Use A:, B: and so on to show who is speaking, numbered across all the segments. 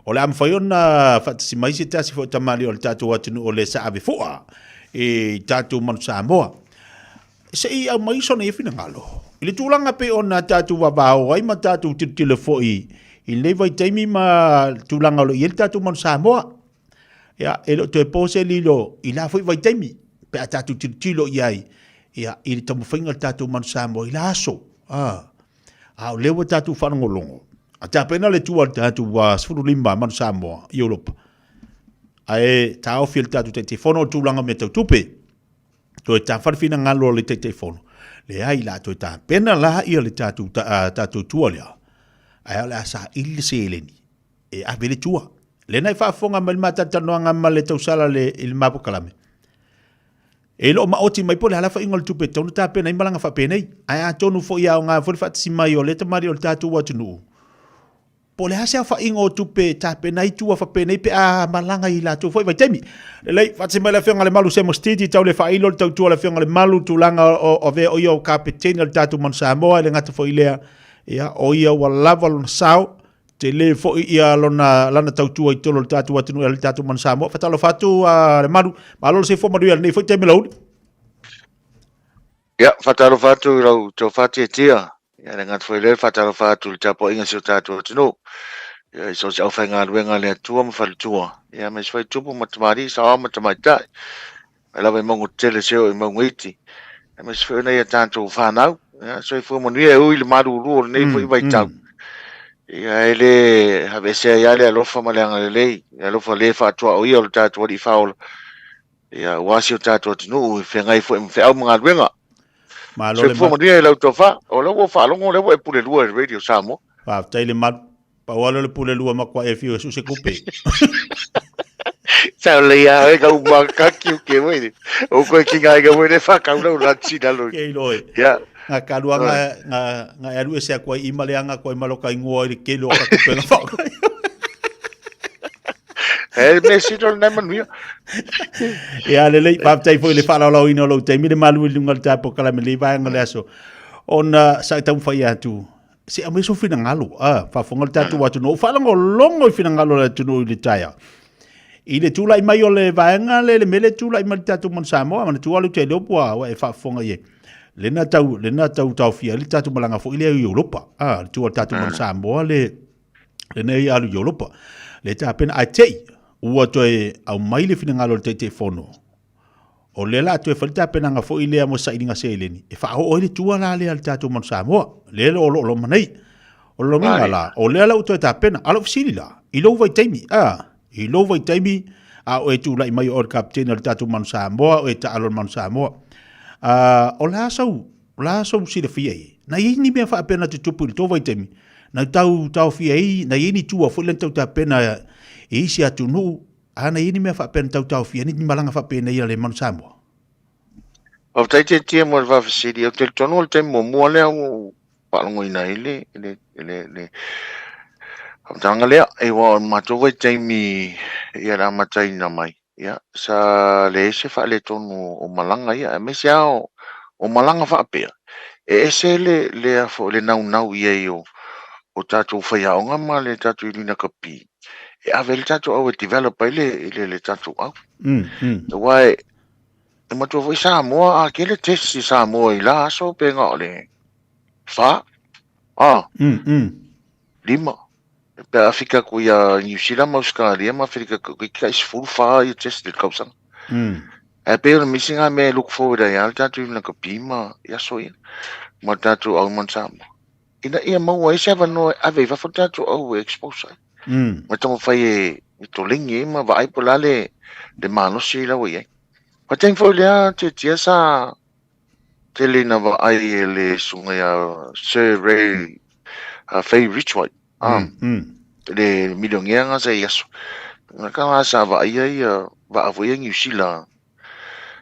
A: O le am fai ona fatasi mai se tasi fo tamali o le tatu atunu o le sa ave foa e tatu manu Samoa. Se i au mai sona e fina ngalo. I le tūlanga pe ona tatu wabao ai ma tatu titile fo i le vai taimi ma tūlanga lo i le tatu manu Samoa. Ia, e lo te pose lilo i la foi vai taimi pe a tatu titilo i ai. Ia, i le tamu whainga tatu manu Samoa i la aso. O lewa tatu whanangolongo. A ta pena le tua tatu wa sfuru lima manu Samoa i Europa. Ae ta ofil tatu te fono tūlanga me tau tupe. To e ta wharwhina ngalo le te fono. Le ai la to e ta pena la ia le tatu tua lea. Ae le asa ili se eleni. E a vele tua. Le nai whaafonga ma le matatanoanga ma le tausala le il mapo kalame. E lo ma oti mai po le halafa ingol tupe tonu ta pena imalanga wha penei. Ae a tonu fo ia o ngā whorifati mai o le tamari o le tatu watunu. Po le hase a wha ingo tupe ta penei tua wha penei pe a malanga i la tu foi vai temi. Le lei whatsi mai le whionga le malu se mo stiti tau le wha ilo le tau tua le whionga le malu tu langa o ve o ia o kapeteni le tatu manu Samoa le ngata foi lea. Ia o ia wa lava lona sao. Te le fo ia lana tau tua i tolo le tatu watunu le tatu manu Samoa. Fatalo fatu le malu. Malo se fo maru ia nei foi temi laudi.
B: Ia, fatalo fatu rau tau fati e tia. Ia le ngata foi le fatalo fatu le tapo inga si tatu watunu. Ia so se au whainga ruenga le atua ma whalutua. Ia me se whai tupu matamari sa o matamaitai. Mai lawa i mongo tele seo i mongo iti. Ia me se whai nei a tanto whanau. Ia so i fuamonuia e ui le maru uruo le nei fo i vai tau. Ia ele have se ia le alofa ma le anga le lei. Ia alofa le whaatua o ia o le tatu wadi whaola. Ia wasi o tatu atinu i whengai fo i mwhau mga ruenga. So i fuamonuia e lau tofa. O lau o whaalongo lewa e pule lua e radio Samoa.
A: Tai le maru. Pa wala le pule lua makwa e fio su se kupe.
B: Sao le ia e kau makaki o ke wei. O koe ki ngai ka wei ne whakau lau ratsi nalo.
A: Kei loe.
B: Ia.
A: Nga kalua nga eru e sea koe ima leanga koe maloka ingoa i ke loa ka kupe nga whaka.
B: E me sito na manuia.
A: Ia le lei paptai foi le whalalau ino lau teimi le malu i lunga le tapo kalame le vanga le aso. Ona sa tau whai atu. Se a meso fina ngalo, whafonga le tatu watu no, whalango longo i fina ngalo le tunu i le taia. I le tūla i mai o le vaenga le mele tūla i mai le tatu mon Samoa, mana tūa lu te leopua wa e whafonga ye. Le na tau fia, le tatu malanga fo i le i Europa. Le tūa tatu mon Samoa le nei alu i Europa. Le ta pena a tei, ua toe au mai le fina ngalo le te fono. O le la tu e falita pena nga fo i lea mo sa ininga se eleni. E wha o le tua la lea le tatu mon Samoa. Le o lo manei. O lo minga la. O le la uto e ta pena. Alo fisili la. I lo vai taimi. I lo vai taimi. O e tu la i mai o le kapteni le tatu mon Samoa. O e ta alo mon Samoa. O la asau. O la asau si le fia i. Na i ni mea wha pena te tupu i to vai taimi. Na tau fia i. Na i ni tua fo lentau ta pena i isi atu nuu. Ana ini mea whapen tau fia ni malanga whapena ia le manu Samoa.
B: O tai te tia mo va fasiri o te tono o te mo mo le o palongo ina ile o tanga le e wa mato vai te mi ia ra matai na mai ia sa le se fa le tono o malanga ia me sia o malanga whapea e se le a fo le nau ia o tatu whaia o ngama le tatu ilina kapi. E ave le tatu au e develop ile le tatu au. Wai e matua foi Samoa a ke le tesi Samoa i la so pe ngā le wha. Lima. Pe Afrika ko ia New Zealand ma Australia ma Afrika ko kai full wha i tesi le kausanga. E pe o missing me look forward ai al tatu i ka pima ia so ia. Ma tatu au man Samoa. Ina ia mau ai se no ave va fo tatu au expose. Ma tomo fai e tolingi ma vai pola le mano si la wei. Pa teng fo le te tia sa te le na va ai le sunga ya Sir Ray Fay Richway. Le milionea nga sa yaso. Na ka sa va ai va avo yang usila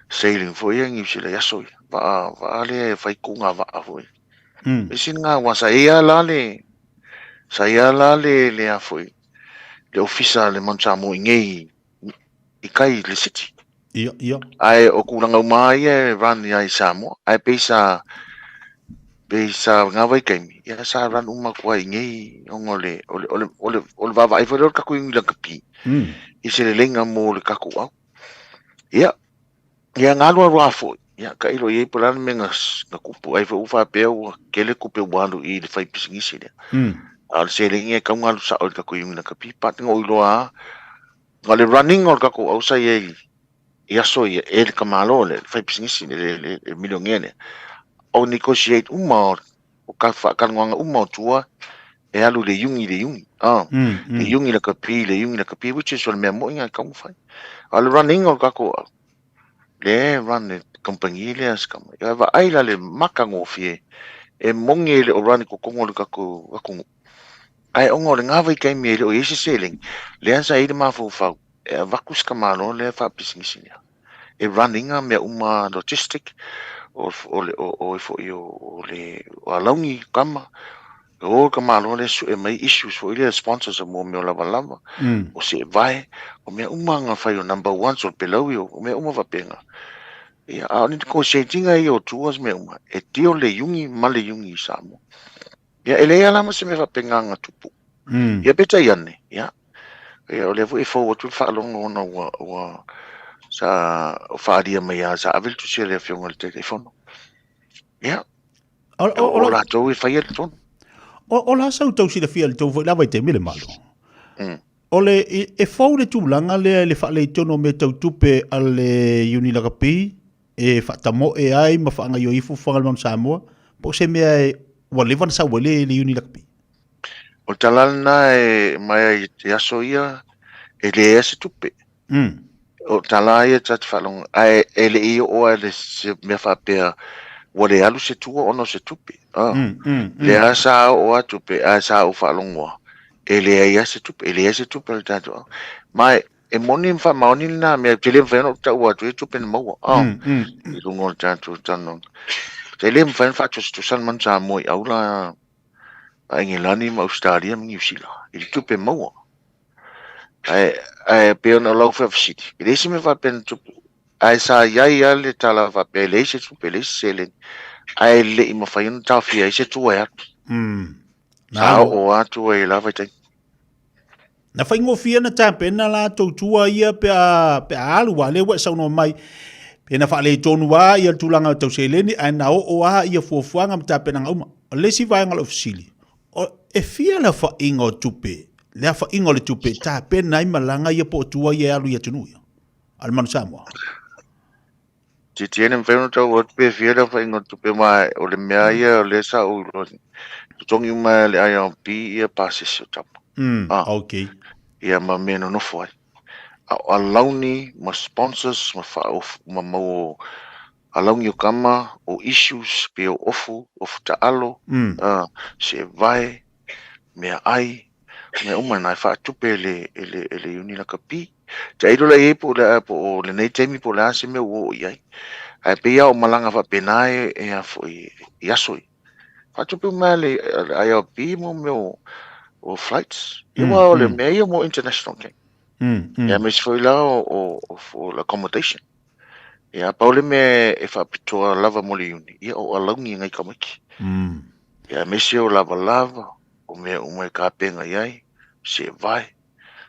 B: sailing fo yang usila yaso. Va le fai kunga va avo. Mesin nga wa sa ia la le le afoi. Le ofisa le Samoa ngei i kai le city.
A: Ia.
B: Ai o kulanga mai e rani ai Samoa. Ai pesa Be sa ngawai kaimi. Ya sa ran uma kwa ingi ongole ole vava ai fodor kaku yung lakapi. Isele lenga mo le kaku au. Ya ya ngalo rafo. Ya ka ilo ye pulan mengas na kupu ai fo ufa peu kele kupe walu I le fai pisingisi le. Al selinge ka ngalu sa ol kaku yung lakapi pat ngo iloa. Ngale running ol kaku au sa ye. Ya so ye el kamalo le fai pisingisi le milongene. O negotiate uma o ka fa ka nganga uma tua e alu le yungi le yungi le kapi which is what me mo inga ka fai al running o ka ko le run le company le as ka ya va ai la le maka ngo fie e mongi le o run ko le ka ko ai ongo le nga vai kai me le o yesi selling le ansa ide ma fo fa e vakus ka malo le fa business ya e running a me uma logistic o le alongi kama o kama le su e mai issues fo ile sponsors mo me lava o se vai o me umanga fai o number 1 so below yo o me uma va penga e a ni ko se tinga yo tuas me uma e tio le yungi male yungi samo ya ele ala mo se me va penga nga tupu ya beta yane ya e o le vo e fo tu fa longo no wa sa o fa dia mai sa avel tu se le fiong al telefono ya o la to e fa ye ton
A: o la sau tau si le fia le tau foi lava I te mile malo o le e fau le tūlanga le fa le tono me tau tupe ale uni lakapi e fa tamo e ai ma fa anga yo ifu fangal mam Samoa po se me ai wa levan sa wale le uni lakapi
B: o talana e mai te aso ia e le ese tupe o talaya tat falong ai ele I o le se me fa pe wale alu se tua ono se tupe le asa o atupe asa o falong ele ai se tupe le tato mai e moni fa maoni na me tele fa no ta wa tu tupe mo I lungo tato tano tele fa fa tu san man sa mo au la ai ngelani ma Australia New Zealand il tupe mo ai pe no lo fa city ele se me fa pen tupe ai sa yai ale tala va pele se tupe le selen ai le I ma fa un ta fia se tu ya na o atu e la va te
A: na fai ngofia na tapena la tautua ia pe alu wale wa sauno mai pe na fa le tonu wa ia tulanga tau seleni ai na o a ia fuafuanga tapena ngauma le si vai ngal ofisili o e fia la fa ingo tupe le fa ingo le tupe tapena I malanga ia po tua ia alu ia tunu al man Samoa
B: ti tienen feno tau o pe fia la fa ingo tupe mai o le mea ia o le sa o tongi mai le ai pi ia pase se tap
A: okay
B: ia ma meno no foi a launi ma sponsors ma fa ma mo a launi o kama o issues pe o ofu ta alo se vai me ai me uma na fa tupe ele uni la kapi ta ilo la e po le nei temi po la se me o ai ai pe ia o malanga fa penae e a foi ia soi fa tupe male ai o pi mo me o flights ia le me mo international okay ya me foi lá o accommodation ya paule me e fa pitoa lava moli uni ia o alongi ngai kamaki ya me se o lava o me ka penga ai se vai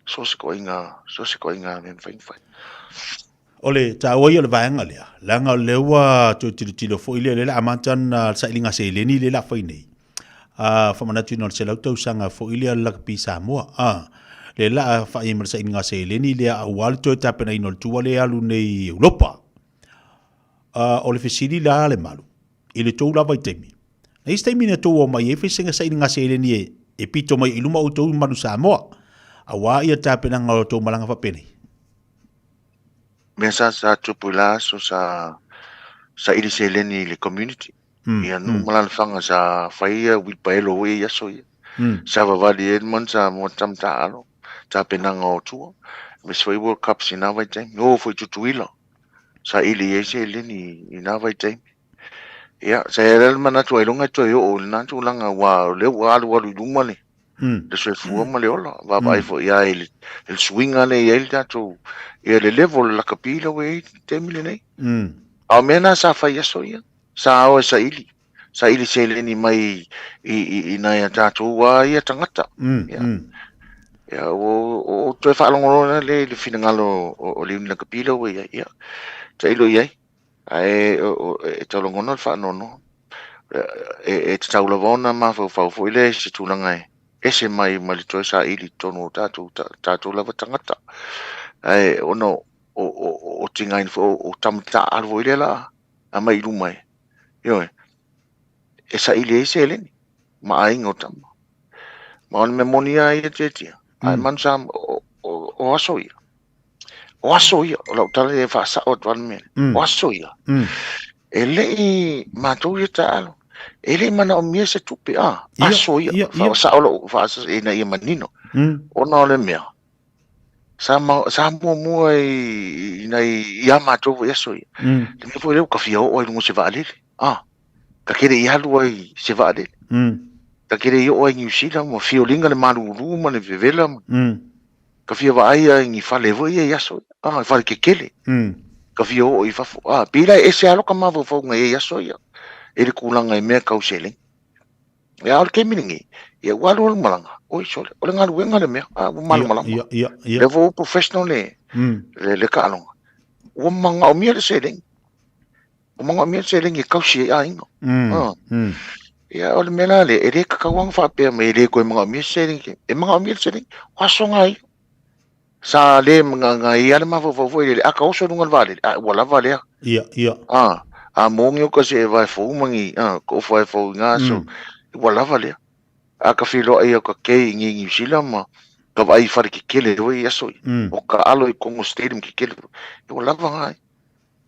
B: so se koinga me fai
A: ole ta o ile vaanga le langa lewa to tilo fo ile le amantan sa ilinga se leni le la fai nei fa mana tino se lauto sanga fo ile la pi Samoa le la fa I mersa inga se leni le awal to ta pena ino tu le alu nei Europa ole fisili la le malu ile to la vai temi nei stemi ne to o mai e fisinga sa inga se leni e pito mai iluma o to manu Samoa awa ia ta pena ngalo to malanga fa peni
B: mesa sa tupula so sa ili se leni le community ia no malan fanga sa faia wi paelo we ya so sa va vali edmon sa mo tam ta alo ta pena ngo tu me so World Cup sina vai tem no foi tutuila sa ili se leni ina vai tem ia sa el mana tu ilunga tu yo o na tu langa wa le wa luma le de se fu ma le ola va vai fo ia el swing ale el ta tu ia le level la capila we temile nei a mena sa fa ia so ia sa o sa ili sa ili seleni mai ina ya tatua ia tangata ya ya o toi whaalongorona le whinangalo o liuni na kapila o ia ta ilo iai ai e taulongona le whaanono e te taulavona ma whau ile se tūlanga e se mai ma le toi sa ili tono tātou lava tangata ai ono o tingain o tamata alvo ile la a mai lumai yo e sa ili e se eleni ma aingo tama ma on memonia ia te ai man sam o aso ia o lau tala e whaasa o tuan mele o aso ia e lei mātou ia tālo e lei mana o mia se tupe aso ia whaasa o lau whaasa e na ia manino o na ole mea sa mua i ia mātou i aso ia le mea po leu ka fia o ai lungo se vaalele ka kere i halu ai se vaalele ka kere i o ai New Zealand mo fiolinga le maruru ma le vevela ka fia wa ai ngi fale vo ia yaso fale kekele ka fia o i fafo pila e se alo ka mavo fo ngai yaso ia e le kulanga e mea kausele ya al ke miningi ia walu malanga o sole o nga luenga le mea o malanga le vo professional le ka alonga o manga o mia le seleng o manga o mia seleng e kausi a ingo ya o le mela le e le kakawang fa pe me le ko manga o mia seleng e manga o mia seleng wa songa sa le nga ia le mafo le aka o so nunga vale wala vale a mongi ko se vai fo mangi ko vai fo nga so wala vale aka filo ai ko ke ngi sila ma ka vai far ki kele do ia so o ka alo i Congo Stadium ki kele wala vanga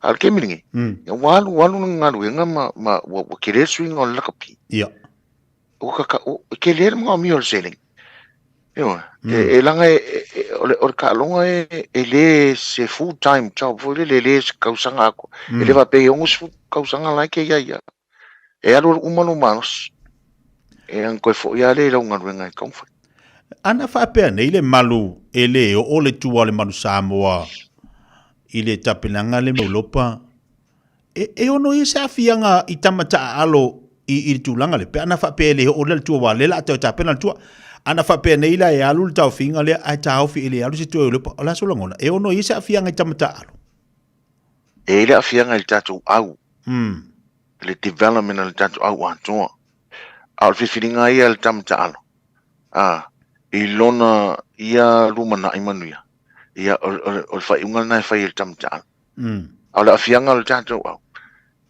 B: al ke mingi ya walu nga nga ma o kele swing on la kapi o ka kele mo mi ol selling e langa o ka longa e le se full time job fo le se kausanga ko e le va pe ongus kausanga la ke ia e alo umano manos e an ko fo ia le longa renga komfort
A: ana fa pe nei le malu ele o le tua le manu Samoa ile tapinanga le molopa e ono i sa fianga i tamata alo i tulanga le pe ana fa pe le o le tua wa le la tapena tua ana fa pe nei la e alu tau finga le ai tau fi ile alu se tu le la so longa e ono isa fianga i tamata alu
B: e le fianga i tatu au le development le tatu au atoa al fi filinga i le tamata alu i lona ia lumana i manuia ia o fa unga na fa i le tamata alu au le fianga le tatu au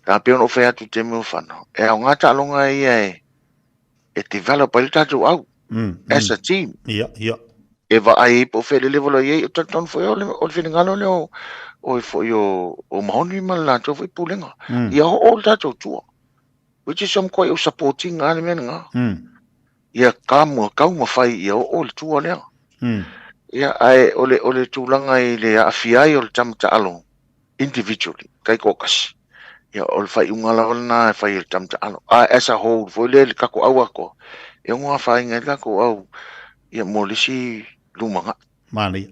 B: ta pe ono fa tu te mo fano e o ngata longa i e develop le tatu au as a team. Eva ai po fele level ai o ton foi o finingalo le o foi o mahoni mala to foi pulenga. Ia o tato tua. Which is some quite supporting ale menga. Ia kau fai ia o tua le. Ia ai ole tulanga i le afiai o tamta alo individually kai kokas. Ia o fai ungala na fai o tamta alo. As a whole foi le kako awako. E ngua fai ngai ko au ia molisi lumanga
A: mani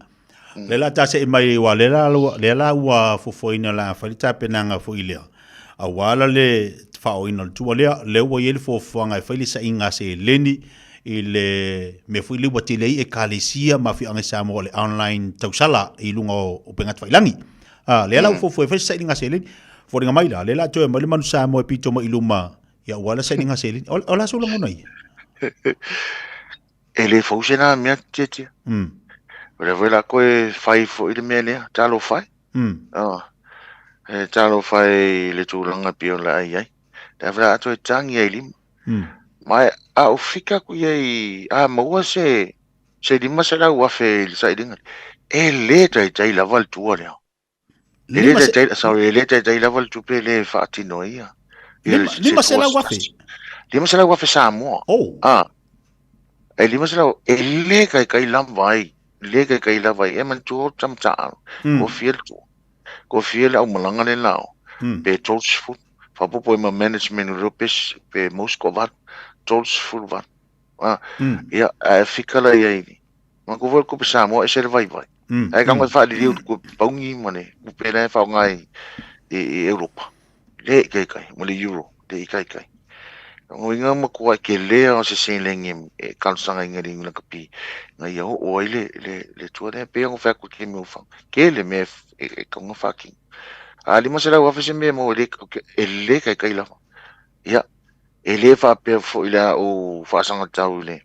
A: le la tase mai wa le la wa fofoina la fa ta penanga fo ile a wala le fa o ino tu le wo yel fo fanga fa ile sa inga se leni ile me fu ile watile e kalisia ma fi anga sa mo le online tausala i lunga o pengat failangi le la fo fa sa inga se leni fo ringa mai le la to e manu sa mo pito mo iluma ya wala sa inga se leni o la so longo nai
B: ele fosena mea tete le vela ko fai fo ile mele talo fai talo fai le tulanga pio la ai da vela to tangi ai lim mai a fika ku ai mo se di masala wa fe sai dinga ele tai la val tu ora le tai la val tu pe le fati noia
A: lima sela wa fe
B: lima sela wa fe Samoa lima sela ele kai lam vai le kai la vai e man tu tam ta ko fiel au malanga le lao pe tolls fu fa po ma management europes pe Moscova tolls fu va ia fika la ia ni ma ko vol ko Samoa e se vai ai ka fa di ko paungi mane ku pe la fa ngai e Europa le kai mo le euro le kai Ngoinga makua ke le o se lengi e kalsanga ngari ngila kapi ngai o oile le tua de pe ngo fa ku ke me fa ke le me e kongo fucking ali mo sela wa fa se me mo le ele kai la ya ele fa pe fo ila o fa sanga tau le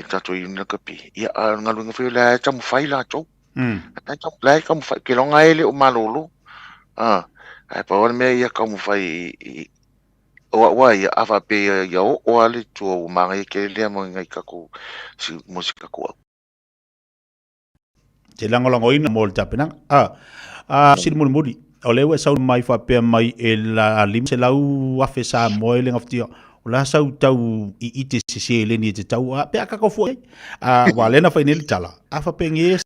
B: tato i ngila kapi ya ngalu nga fa la ta mo fa ila to ta ta la ka mo fa ke longa ele o malolo ai pa wa me ya ka mo fa wa ia afa pe ia o ale tu o manga ke le mo ngai ka ko si musika ko
A: te lango ina mo ta pena sir mo mudi o lewe sau mai fa pe mai e la lim se lau afe sa mo ele ngafti o la sau tau i ite se le ni te tau pe ka ko fu wa lena fa ni tala afa pe nge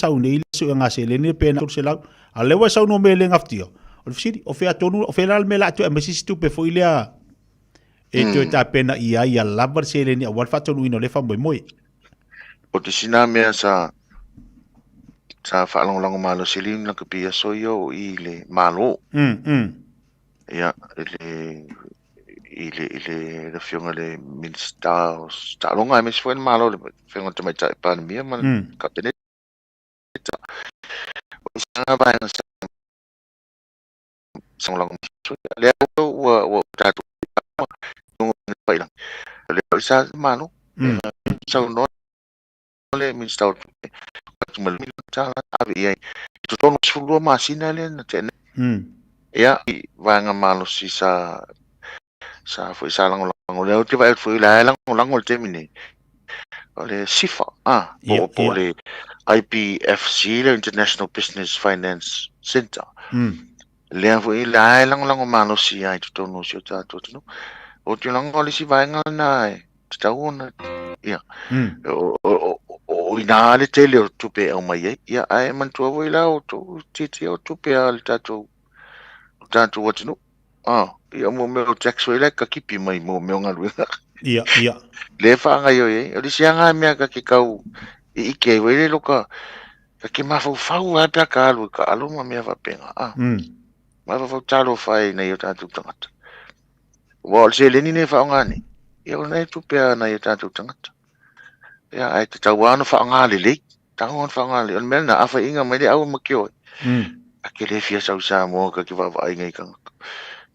A: sau nei so nga se le ni pe na se lau a lewe sau no me le ngafti o fsiri o fe atonu o fe la me la tu e mesi stu pe foi lea e tu ta pena ia labar se le ni a wal fatonu ino le fa moi
B: o te sina me sa fa long malo silim na kapia soyo i le malo ya ile le fionga le minsta sta longa me foi malo le fionga te mai ta pa mi man kapene o sa ba sang long le o ta tu no pai lang le sa malo sa no le minsta mal ta abi ai tu tono sulu masina le na tene ya vanga malo si sa foi sa lang le ti vai foi la lang o te mini le sifa po le IPFC le International Business Finance Center le foi la lang malo si ai tu tono si ta tu no o ti lang o le si vanga na ta una ya o ina le tele o tupe o mai ia ai man tu voi la o tu titi o tupe al tatu wat no ia mo me o tax foi la ka kipi mai mo me nga lu
A: ia
B: le fa nga yo o di sianga me ka ki kau i ke voi le loka ka ki ma fa wa pa ka lu ma me fa penga ma fa talo fai na yo tatu tangata wa se le ni ne fa nga ni ia na tupe na yo tatu tangata ya ai te tawano fa ngale le tawon fa ngale on mel na afa inga mai le au makio akele fia sa mo ka ki va ngai ka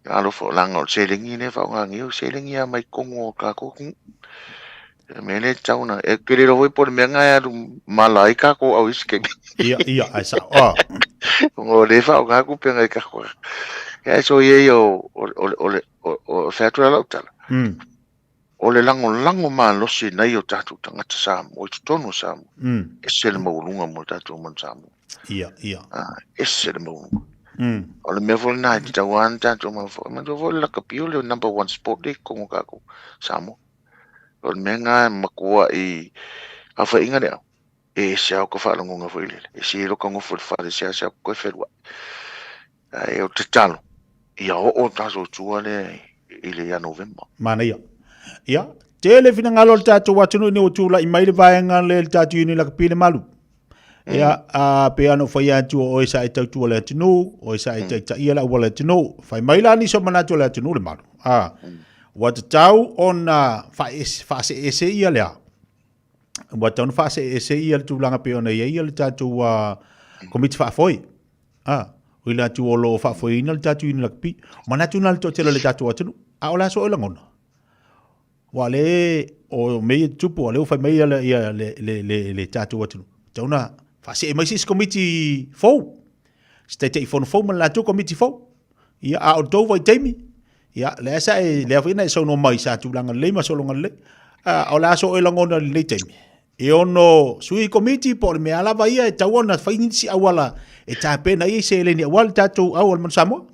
B: ya lo fo lang o selingi ne fa ngai o selingi ya mai kongo ka ko me le tauna e kele ro por me ngai malaika ko au iske
A: ia ai sa
B: o le fa nga ku pe ngai ka ko ya so ye yo o fa tu la tala o le lango malo si na yo tatu tangata sa mo tonu sa mo e sel mo lunga mo tatu mo sa mo
A: ia
B: e sel mo o le me vol na ta wan tatu mo vol la kapio le number 1 sport le ko ka ko sa mo o le menga makua i afa inga le e sia ko fa longa foi le e si lo ko fo fa sia ko fe wa e o te talo ia o taso tuale ile ya november
A: mana ia tele fina ngalo tatu watunu ni utula imaile vaenga le tatu ni la pile malu ia a pe ano foi atu o isa ita tu le tunu o isa ita ia la wala tunu fai maila ni so mana tu le tunu le malu wat tau on fa se ese ia le wat on fa se ese ia tu langa pe ona ia le tatu komit fa foi wila tu o lo fa foi ni le tatu ni la pi mana tu na to tele le tatu watunu a ola so la ngona wale o me tupu le fa me le tatu watunu tona fa se mai sis committee fo state fo la tu committee fo ia a o do vai temi ia le sa le fa so no mai sa tu langa le ma so longa le o la so e longa le temi e ono sui committee por me ala vai e tawona fa inisi awala e ta pena i se le ni awal tatu awal man samo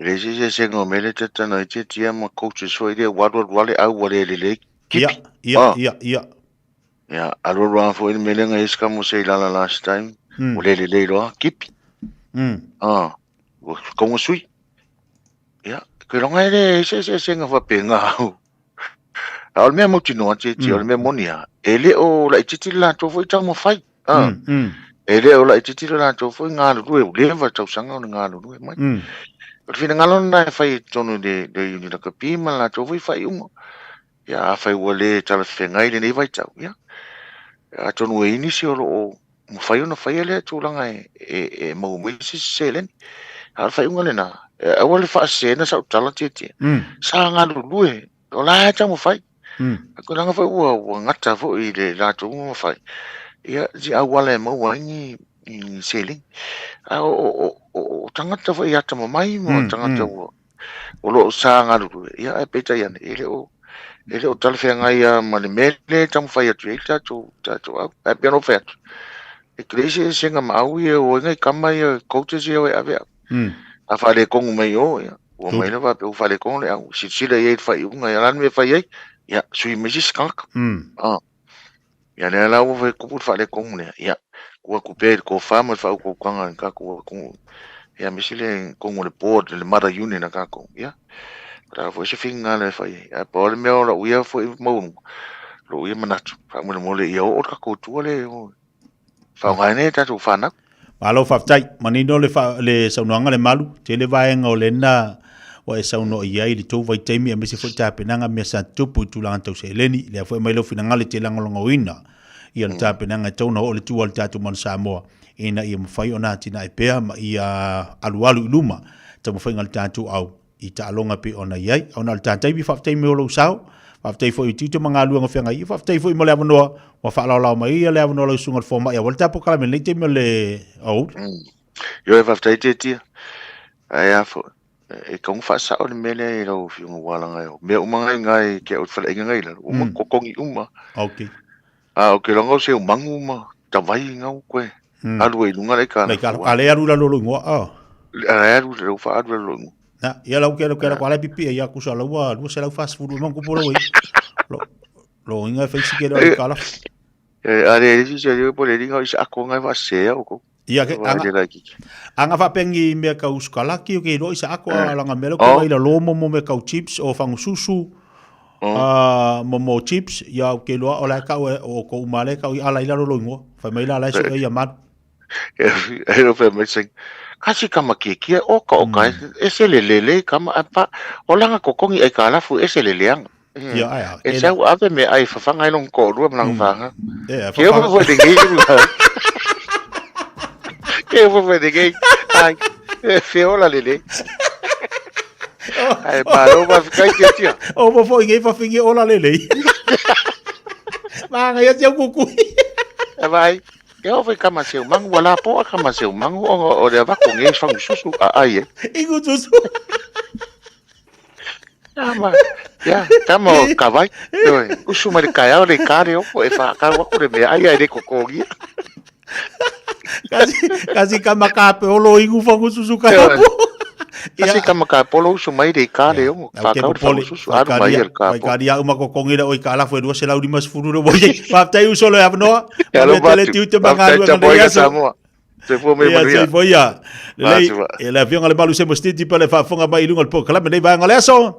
B: Resi se ngo mele tata no te tia ma coaches foi de wale au wale le
A: ia
B: ya aro foi mele nga iska mo sei la last time wale le ro kipi como sui ya que longa ele se nga fa penga al me mo tino te al me monia ele o la titi la to foi tamo fai ele o la titi la to foi nga lu le va tau sanga nga lu mai Fina ngalon na fai tonu de uni na kapi ma la to fai ungo. Ya fai wale tala fengai de nei vai tau ya. A tonu e ini si o mo fai ona fai le tu langa e mo mo si selen. Al fai unga le na. E wale fa sena sa tala tete. Sa ngalu lue. O la ta mo fai. Ko langa fai ua ngata fo i le la tu mo fai. Ya ji a wale mo wangi i selen. O tangata fo ia tama mai mo tangata o lo sa ngalu ia e peta ia ele o tal fe ngai ma le mele tam fai atu e tatu a piano fet e krisi singa mau ia o ngai kama ia coaches ia e ave a fa le kongu mai o ia o mai le va pe fa le kongu le au si le ia fai unga ia lan me fai ai ia sui me skank ia le la o ve ku fa le kongu le ia ku pe ko fama fa ko kanga ka ku ya misile kongo le board le mara uni na ka ko ya ra fo se finga le fai a por me o ia fo mo lo ia manatu fa mo le ia o ka ko tu le fa ngane ta tu fa na
A: malo fa tai manino le saunoanga le malu te le vaenga o le na o e sauno ia i tu vai taimi a mesi fo ta penanga me sa tupu tu langa tau se leni le fo mai lo finanga le te langa longa wina ia le ta penanga tau no le tu al tatu man Samoa ina ia mawhai o nāti na e pēa ma ia alualu i luma ta mawhai ngal tātou au i ta alonga pe ona iai au nal tātai bi whaftai me o lau sao whaftai fo i tito mga alua ngawhia ngai whaftai fo i mo le avanoa wa whaalau mai ia le avanoa lau sunga forma ia wale tapo kalame nei te me le au
B: yo e whaftai te tia ai a fo e kong whaasao ni mele i lau whiunga walanga eo mea umangai ngai ke au whala inga ngai la uma kokongi uma
A: ok
B: langau se umangu uma tawai ngau koe alu e lunga le ka
A: ale alu la lolo ngoa
B: alu le fa alu lo
A: na ia lau ke ko ala pipi ia ku sa lau lu se lau fast food mo ko polo lo inga fe si ke lo kala
B: ale si se yo po le dinga isa ko ngai va se o ko
A: ia ke anga fa pengi me ka uskala ki ke lo isa ko ala nga melo ko ila lo mo me ka chips o fangu susu mo chips ia ke lo ola ka o ko male ka ala ila lo ngo fa mai la so ia mat
B: e fe me sing kasi kama kiki o ka ese lele kama apa olanga kokongi e kala fu ese leleang
A: ia
B: e sa ave me ai fa fanga long ko ru lang fanga ke o fo de gei ke o fo de gei ai fe ola lele ai paro va ficar quietinho
A: o vou foi ninguém vai ficar ola lele mas aí eu cucu
B: vai eu vou ficar mais eu mango lá pô kama seu mango o de va com eles faz susu ai
A: igual susu
B: ama ya tamo kavai o suma de caia de care o e fa ka wa ko de ai de kokogi
A: kasi kama kape o lo ingu fangu susu caia
B: kasi kama ka polo sumai de kare o fa ka susu aru mai el ka
A: ka dia uma ko kongira o kala foi do se lau di mas furu bo pa tai u solo have no tele tiu te manga do
B: ya samo se fo me
A: maria se foi ya le la vion ale balu se mosti ti pele fa fonga mai lunga po kala me nei va ngale so